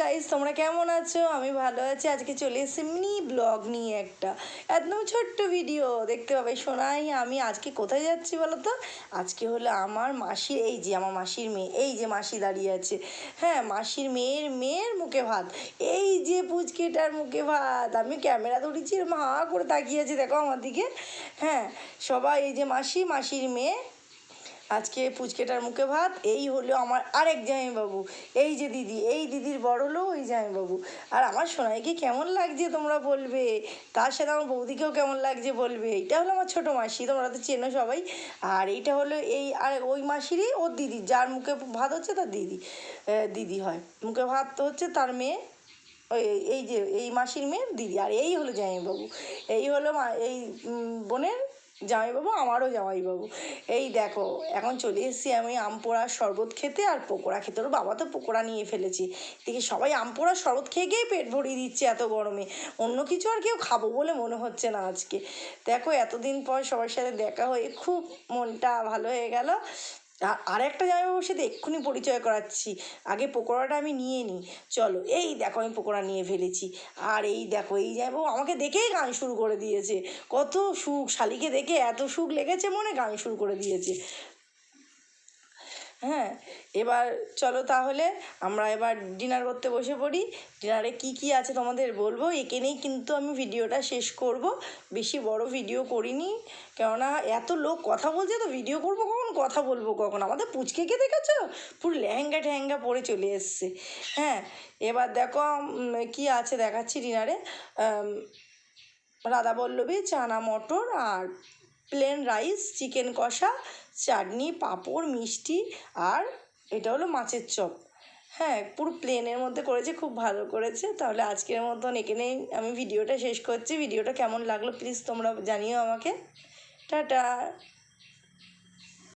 Guys, তোমরা কেমন আছো? আমি ভালো আছি। আজকে চলে এসেছি মিনি ব্লগ নিয়ে একটা একদম ছোট্ট ভিডিও দেখতে পাবে। শোনাই আমি আজকে কোথায় যাচ্ছি বলো তো? আজকে হলো আমার মাসির, এই যে আমার মাসির মেয়ে, এই যে মাসি দাঁড়িয়ে আছে, হ্যাঁ মাসির মেয়ের মুখে ভাত। এই যে পুচকেটার মুখে ভাত। আমি ক্যামেরা ধরেছি, মা করে তাকিয়ে আছে, দেখো আমার দিকে। হ্যাঁ সবাই, এই যে মাসির মেয়ে, আজকে পুচকেটার মুখে ভাত। এই হলো আমার আরেক জামাইবাবু, এই যে দিদি, এই দিদির বড় হলো ওই জামাইবাবু। আর আমার সোনাইকে কেমন লাগছে তোমরা বলবে, তার সাথে আমার বৌদিকেও কেমন লাগছে বলবে। এইটা হলো আমার ছোটো মাসি, তোমরা তো চেনো সবাই। আর এইটা হলো এই আর ওই মাসিরই ওর দিদি, যার মুখে ভাত হচ্ছে তার দিদি, দিদি হয়। মুখে ভাত হচ্ছে তার মেয়ে, ওই এই যে এই মাসির মেয়ের দিদি। আর এই হলো জামাইবাবু, এই হলো এই বোনের জামাইবাবু, আমারও জামাইবাবু। এই দেখো এখন চলে এসেছি আমি আম পোড়ার শরবত খেতে আর পকোড়া খেতে। ওর বাবা তো পকোড়া নিয়ে ফেলেছি। দেখি সবাই আম পোড়ার শরবত খেয়ে গিয়েই পেট ভরিয়ে দিচ্ছে এত গরমে। অন্য কিছু আর কেউ খাবো বলে মনে হচ্ছে না আজকে। দেখো এতদিন পর সবার সাথে দেখা হয়ে খুব মনটা ভালো হয়ে গেল। আর একটা জামাইবাবুর সাথে এক্ষুনি পরিচয় করাচ্ছি, আগে পকোড়াটা আমি নিয়ে নিই। চলো, এই দেখো আমি পকোড়া নিয়ে ফেলেছি। আর এই দেখো এই জামাইবাবু আমাকে দেখেই গান শুরু করে দিয়েছে। কত সুখ, শালিকে দেখে এত সুখ লেগেছে মনে, গান শুরু করে দিয়েছে। হ্যাঁ এবার চলো তাহলে আমরা এবার ডিনার করতে বসে পড়ি। ডিনারে কি কি আছে তোমাদের বলবো, এখানেই কিন্তু আমি ভিডিওটা শেষ করব। বেশি বড় ভিডিও করিনি, কেননা এত লোক কথা বলছে, তো ভিডিও করবো কখন, কথা বলবো কখন। আমাদের পুচকেকে দেখেছো, পুরো লেহেঙ্গা টেহেঙ্গা পরে চলে এসছে। হ্যাঁ এবার দেখো কি আছে দেখাচ্ছি ডিনারে। রাধাবল্লভী, চানা মটর, আর প্লেন রাইস, চিকেন কষা, চাটনি, পাঁপড়, মিষ্টি, আর এটা হলো মাছের চপ। হ্যাঁ পুরো প্লেনের মধ্যে করেছে, খুব ভালো করেছে। তাহলে আজকের মতন এখানেই আমি ভিডিওটা শেষ করছি। ভিডিওটা কেমন লাগলো প্লিজ তোমরা জানিও আমাকে। টাটা।